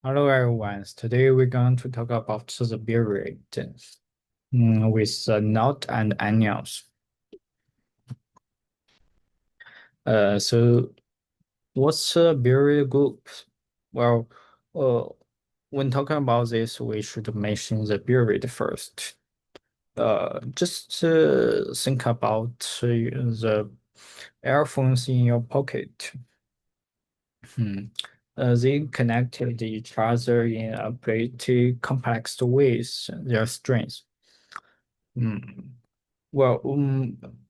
Hello everyone. Today we're going to talk about the period with knot and onions. So what's a period group? Well, uh, when talking about this, we should mention the period first. Just think about the earphones in your pocket. Hmm. They connected each other in a pretty complex ways, their strengths. Hmm. Well,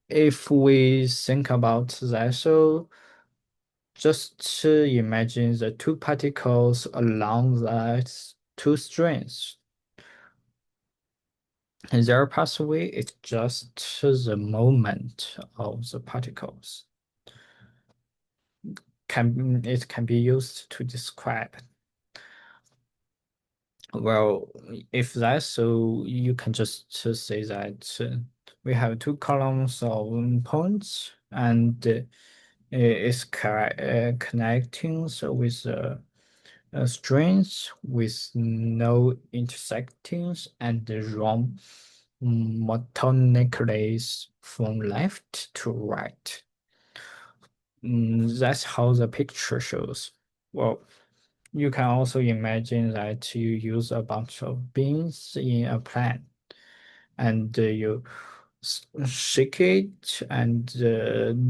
if we think about that, so just imagine the two particles along that two strings. And their pathway is just the moment of the particles. It can be used to describe. Well, if that's so, you can just say that we have two columns of points and is connecting so with strings with no intersections and run monotonically from left to right. That's how the picture shows. Well, you can also imagine that you use a bunch of beans in a plan and you shake it and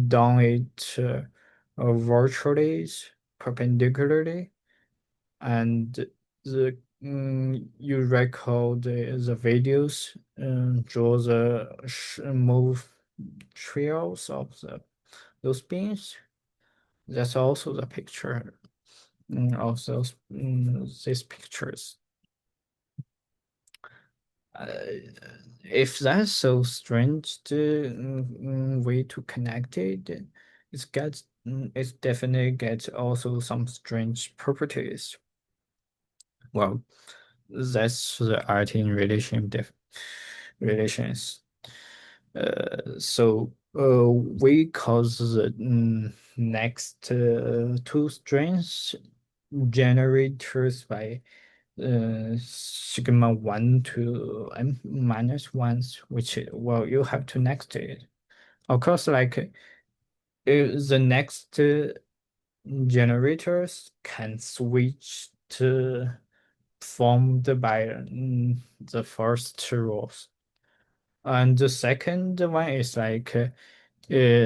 down it virtually perpendicularly and you record the videos draw the move trails of those beans. That's also the picture of these pictures. Uh, if that's so strange, the way to connect it, it definitely gets also some strange properties. Well, that's the art in relations. We call the next two strings generators by sigma 1 to n minus 1, which, well, you have to next it. Of course, like the next generators can switch to formed by the first rows. And the second one is like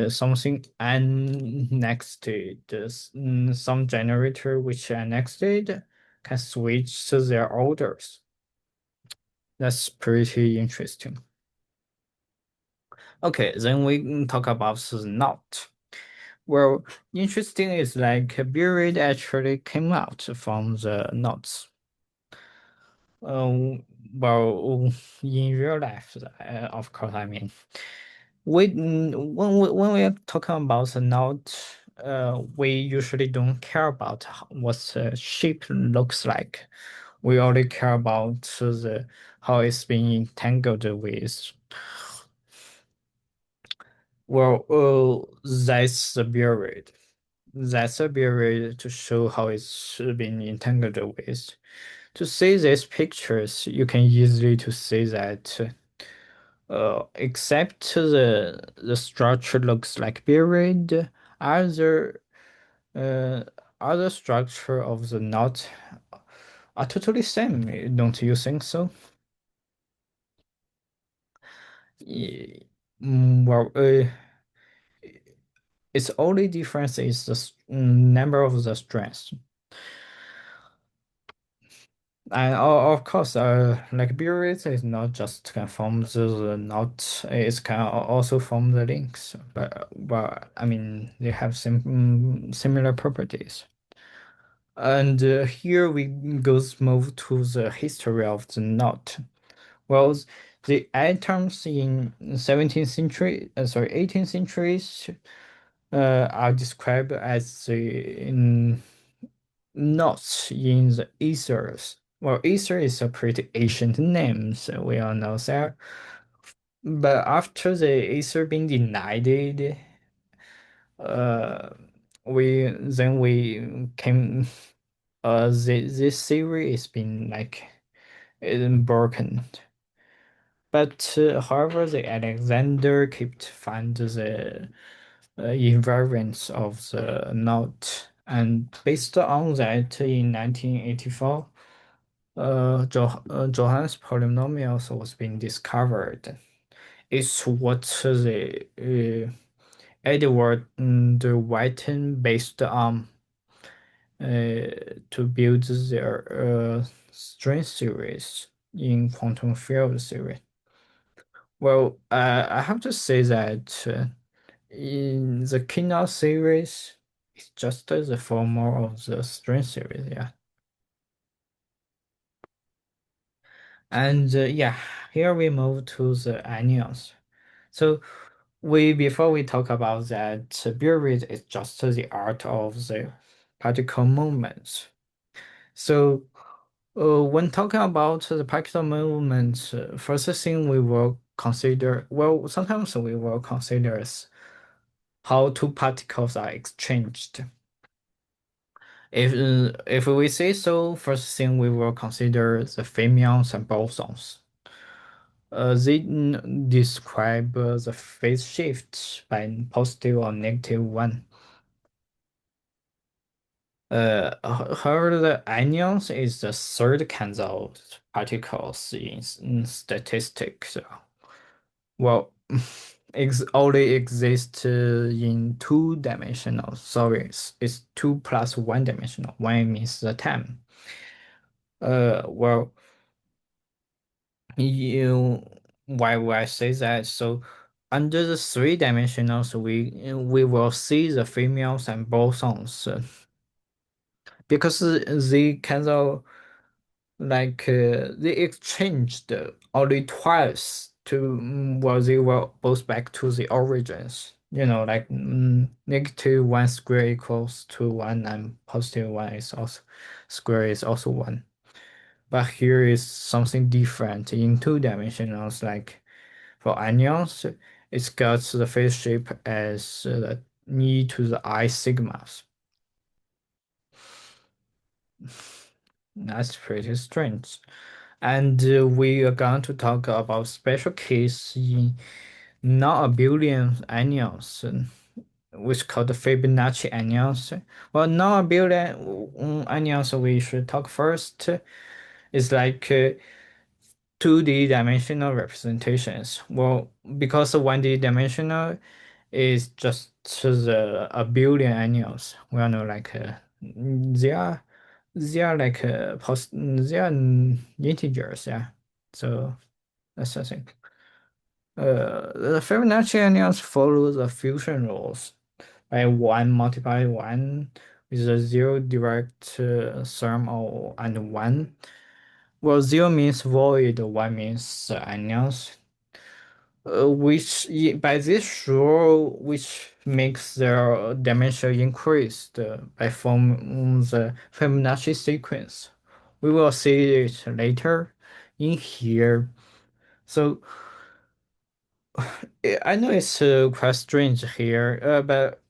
something annexed. Some generator which annexed can switch to their orders. That's pretty interesting. Okay, then we can talk about the knot. Well, interesting is like Buried actually came out from the knots. Um, well, in real life, of course, I mean, when we are talking about the knot, we usually don't care about what the shape looks like. We only care about the how it's being entangled with. Well, that's the period. That's a period to show how it's been entangled with. To see these pictures, you can easily to see that except the structure looks like buried, other uh, other structure of the knot are totally same. Don't you think so? Ye- well, its only difference is the number of the strands. And of course, like Beerus is not just can form the knot, it can also form the links. But I mean, they have similar properties. And here we goes move to the history of the knot. Well, the atoms in 17th century, sorry, 18th centuries, are described as the knots in the ethers. Well, ether is a pretty ancient name, so we all know that. But after the ether being denied, uh, we came. this theory is been like broken. But however, the Alexander kept find the invariance of the knot, and based on that, in 1984, Johannes polynomials was being discovered. It's what the Edward de Whiten based on to build their string series in quantum field theory. Well, I have to say that in the Keynote series, it's just the former of the string series, yeah. And yeah, here we move to the anions. So we before we talk about that, Biot rate is just the art of the particle movements. So when talking about the particle movements, first thing we will consider, well, sometimes we will consider how two particles are exchanged. If we say so, first thing we will consider the fermions and bosons. They describe the phase shift by positive or negative one. However, the anions is the third kind of particles in statistics. Well, ex only exists in two-dimensional. Sorry, it's two plus one-dimensional. One means the time. Well, you why would I say that? So under the three dimensionals, we will see the females and bosons because they kind of like they exchanged only twice to well they were both back to the origins. You know, like negative one square equals to one and positive one is also square is also one. But here is something different in two dimensionals. Like for anions, it's got the phase shape as the e to the I sigmas. That's pretty strange. And we are going to talk about special case in non-abelian anions, which called the Fibonacci anions. Well, non-abelian anions we should talk first is like 2D dimensional representations. Well, because 1D dimensional is just the abelian anions. We all know like they are like they are integers, yeah. So that's the thing. The Fibonacci anions follow the fusion rules by one multiply one with a zero direct sum or and one. Well, zero means void, one means anions. By this rule, which makes their dimension increased by forming the Fibonacci sequence. We will see it later in here. So I know it's quite strange here, but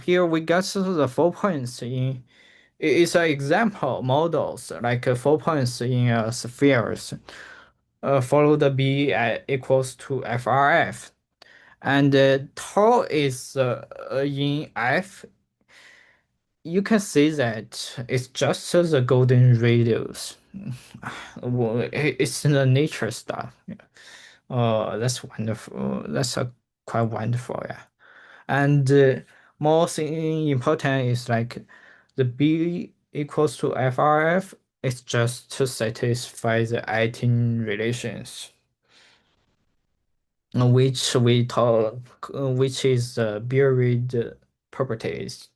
here we got to the 4 points in. It's an example models like 4 points in spheres. Follow B equals to FRF. And tau is in F. You can see that it's just the golden radius. Well, it's in the nature stuff. Yeah. That's wonderful. That's quite wonderful, yeah. And more thing important is like the B equals to FRF. It's just to satisfy the 18 relations, which we talk, which is buried properties.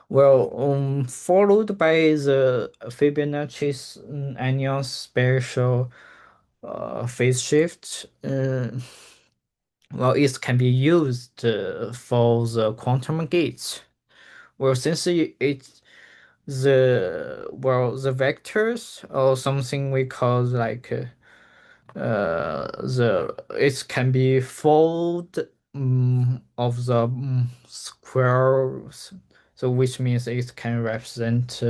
Well, followed by the Fibonacci's annual special phase shift. Well, it can be used for the quantum gates. Well, since it's the vectors or something we call like the it can be fold of the squares So which means it can represent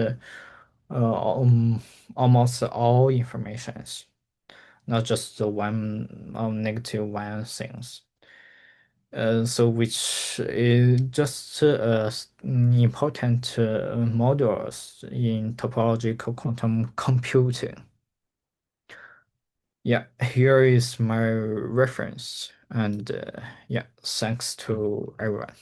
almost all informations, not just the one negative one things. So which is just important models in topological quantum computing. Yeah, here is my reference, and yeah, thanks to everyone.